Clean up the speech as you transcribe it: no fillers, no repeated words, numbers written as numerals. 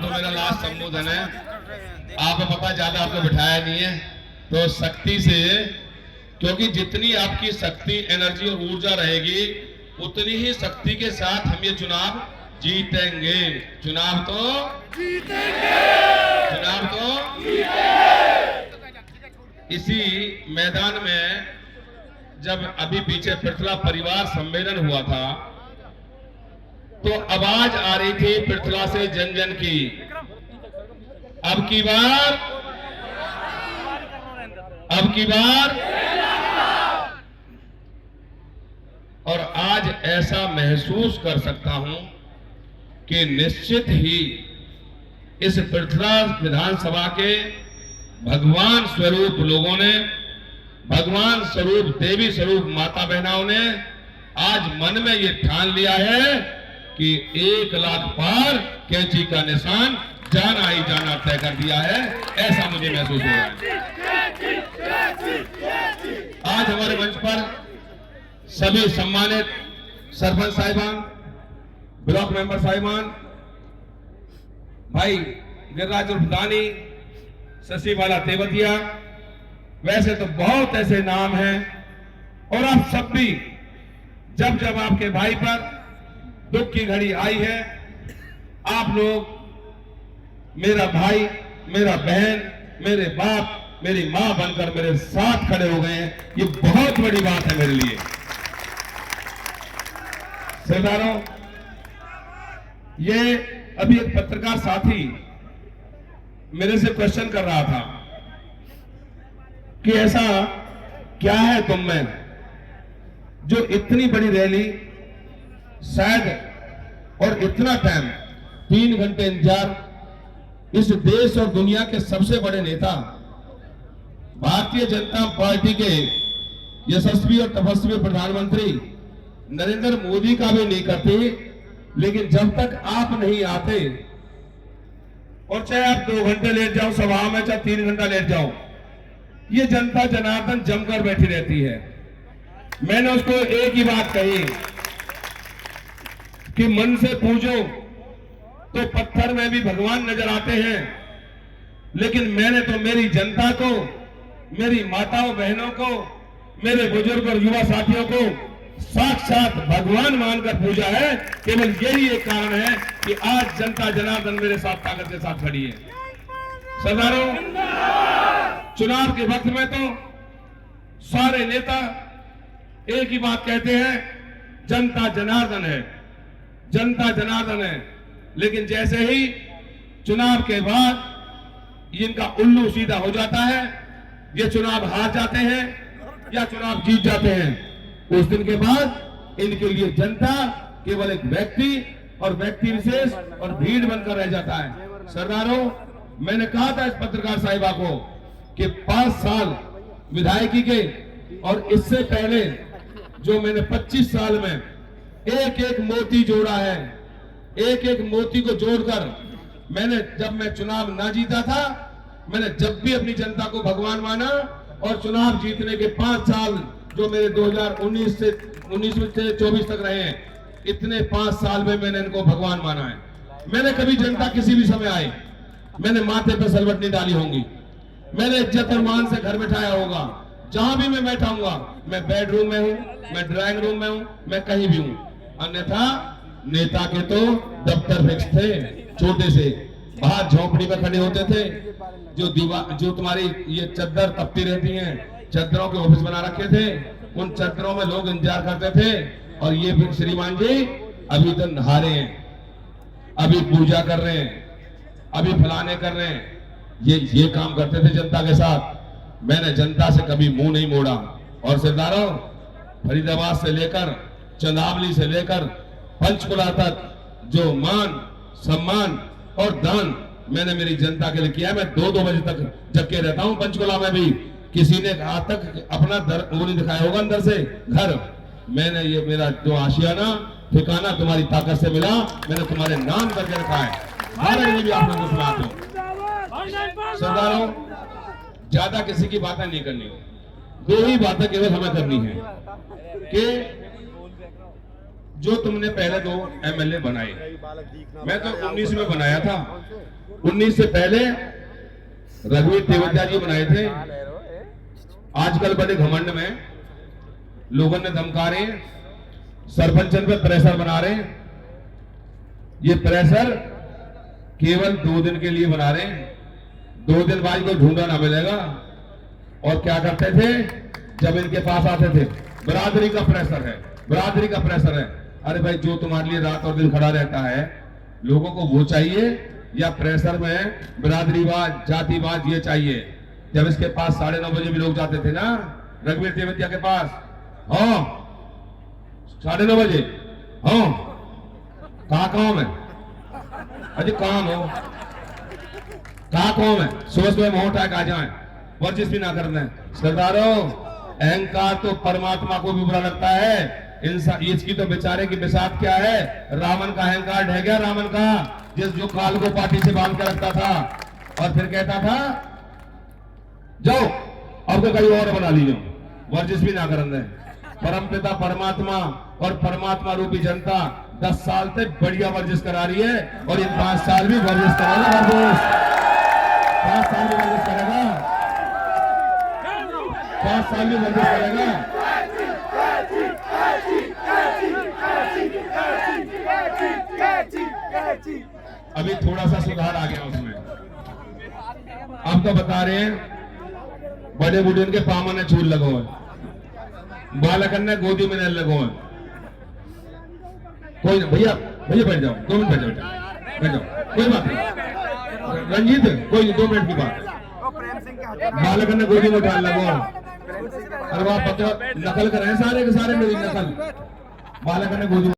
तो मेरा लास्ट संबोधन है। आपको पता ज्यादा आपको बिठाया नहीं है, तो शक्ति से, क्योंकि जितनी आपकी शक्ति, एनर्जी और ऊर्जा रहेगी उतनी ही शक्ति के साथ हम ये चुनाव जीतेंगे। चुनाव तो जीतेंगे, चुनाव तो जीतेंगे। इसी मैदान में जब अभी पीछे पृथला परिवार सम्मेलन हुआ था तो आवाज आ रही थी पृथला से जन जन की, अब की बार और आज ऐसा महसूस कर सकता हूं कि निश्चित ही इस पृथला विधानसभा के भगवान स्वरूप लोगों ने, भगवान स्वरूप देवी स्वरूप माता बहनाओं ने आज मन में ये ठान लिया है कि 1 लाख पार कैंची का निशान जाना ही जाना तय कर दिया है। ऐसा मुझे महसूस हो रहा है। आज हमारे मंच पर सभी सम्मानित सरपंच साहिबान, ब्लॉक मेंबर साहिबान, भाई गिरिराज उर्फदानी, शशि बाला तेवतिया, वैसे तो बहुत ऐसे नाम हैं और आप सब भी जब जब आपके भाई पर दुख की घड़ी आई है, आप लोग मेरा भाई, मेरा बहन, मेरे बाप, मेरी मां बनकर मेरे साथ खड़े हो गए हैं। ये बहुत बड़ी बात है मेरे लिए। सरदारों, ये अभी एक पत्रकार साथी मेरे से क्वेश्चन कर रहा था कि ऐसा क्या है तुम में जो इतनी बड़ी रैली, शायद और इतना टाइम, 3 घंटे इंतजार, इस देश और दुनिया के सबसे बड़े नेता भारतीय जनता पार्टी के यशस्वी और तपस्वी प्रधानमंत्री नरेंद्र मोदी का भी नहीं करते, लेकिन जब तक आप नहीं आते, और चाहे आप 2 घंटे लेट जाओ सभा में, चाहे 3 घंटा लेट जाओ, ये जनता जनार्दन जमकर बैठी रहती है। मैंने उसको एक ही बात कही कि मन से पूजो तो पत्थर में भी भगवान नजर आते हैं, लेकिन मैंने तो मेरी जनता को, मेरी माताओं बहनों को, मेरे बुजुर्ग और युवा साथियों को साक्षात भगवान मानकर पूजा है। केवल यही एक कारण है कि आज जनता जनार्दन मेरे साथ ताकत के साथ खड़ी है। सरदारों, चुनाव के वक्त में तो सारे नेता एक ही बात कहते हैं, जनता जनार्दन है, जनता जनार्दन है। लेकिन जैसे ही चुनाव के बाद इनका उल्लू सीधा हो जाता है, ये चुनाव हार जाते हैं या चुनाव जीत जाते हैं, उस दिन के बाद इनके लिए जनता केवल एक व्यक्ति और व्यक्ति विशेष और भीड़ बनकर रह जाता है। सरदारों, मैंने कहा था इस पत्रकार साहिबा को कि 5 साल विधायकी के और इससे पहले जो मैंने 25 साल में एक एक मोती जोड़ा है, एक एक मोती को जोड़कर मैंने, जब मैं चुनाव ना जीता था, मैंने जब भी अपनी जनता को भगवान माना, और चुनाव जीतने के 5 साल जो मेरे 2019 से 24 तक रहे हैं, इतने 5 साल में मैंने इनको भगवान माना है। मैंने कभी जनता किसी भी समय आए, मैंने माथे पे सलवट नहीं डाली होंगी, मैंने इज्जत और मान से घर बैठाया होगा। जहां भी मैं बैठा हूंगा, मैं बेडरूम में हूं, मैं ड्राइंग रूम में हूं, मैं कहीं भी हूं। अन्यथा नेता के तो दफ्तर फिक्स थे, छोटे से बाहर झोपड़ी में खड़े होते थे, जो दीवार, जो तुम्हारी ये चद्दर तपती रहती हैं, चद्दरों के ऑफिस बना रखे थे, उन चद्दरों में लोग इंतजार करते थे। और ये फिर श्रीमान जी अभी तो नहा रहे हैं, अभी पूजा कर रहे हैं, अभी फलाने कर रहे हैं, ये काम करते थे जनता के साथ। मैंने जनता से कभी मुंह नहीं मोड़ा। और सरदारों, फरीदाबाद से लेकर चंदावली से लेकर पंचकुला तक जो मान, सम्मान और दान मैंने मेरी जनता के लिए किया। मैं 2-2 बजे तक जग के रहता हूं पंचकुला में भी। किसी ने आज तक अपना उंगली दिखाया होगा अंदर से घर, मैंने ये मेरा जो आशियाना ठिकाना तुम्हारी ताकत से मिला, मैंने तुम्हारे नाम करके रखा है। भारत में भी आप लोगों को सुनाते हो। सरदारों, ज्यादा किसी की बातें नहीं करनी हो, 2 ही बातें केवल हमें करनी है कि जो तुमने पहले 2 एमएलए बनाए, मैं तो 19 में बनाया था। 19 से पहले रघुवीर तेवतिया जी बनाए थे। आजकल बड़े घमंड में लोगों ने धमका रहे, सरपंचन पे प्रेशर बना रहे। ये प्रेशर केवल 2 दिन के लिए बना रहे हैं। 2 दिन बाद को ढूंढा ना मिलेगा। और क्या करते थे जब इनके पास आते थे, बिरादरी का प्रेशर है, बिरादरी का प्रेशर है। अरे भाई, जो तुम्हारे लिए रात और दिन खड़ा रहता है, लोगों को वो चाहिए या प्रेशर में बिरादरीवाद, जातिवाद ये चाहिए? जब इसके पास 9:30 बजे भी लोग जाते थे ना, रघुवीर तेवतिया के पास, हाँ 9:30 बजे, हाँ कहा काम है? अरे काम हो, कहा काम है? सुबह सुबह मोह उठा के आ जाए, वर्जिश भी ना करना है। सरदारों, अहंकार तो परमात्मा को भी बुरा लगता है। इंसान इसकी तो बेचारे की बिसात क्या है? रावण का अहंकार ढह गया, रावण का, जो काल को पार्टी से बांध के रखता था और फिर कहता था जाओ अब तो कहीं और बना लीजिए, वर्जिश भी ना करना है। परमपिता परमात्मा और परमात्मा रूपी जनता 10 साल से बढ़िया वर्जिश करा रही है और इन 5 साल भी वर्जिश करेगा। 5 साल भी वर्जिश करेगा, 5 साल भी वर्जिश करेगा। अभी थोड़ा सा सुधार आ गया उसमें। अब तो बता रहे हैं बड़े बूढ़े के पामा ने चूल लगो है, बालकन ने गोदी में लगो है। कोई ना भैया, भैया बैठ जाओ, 2 मिनट बैठ जाओ, बैठ जाओ, कोई बात नहीं। रंजीत कोई नहीं, 2 मिनट की बात। बालकन ने गोदी में उठा लगो। अरे वाह, पत्र नकल कर रहे हैं सारे के सारे मेरी नकल। बालकन ने गोदी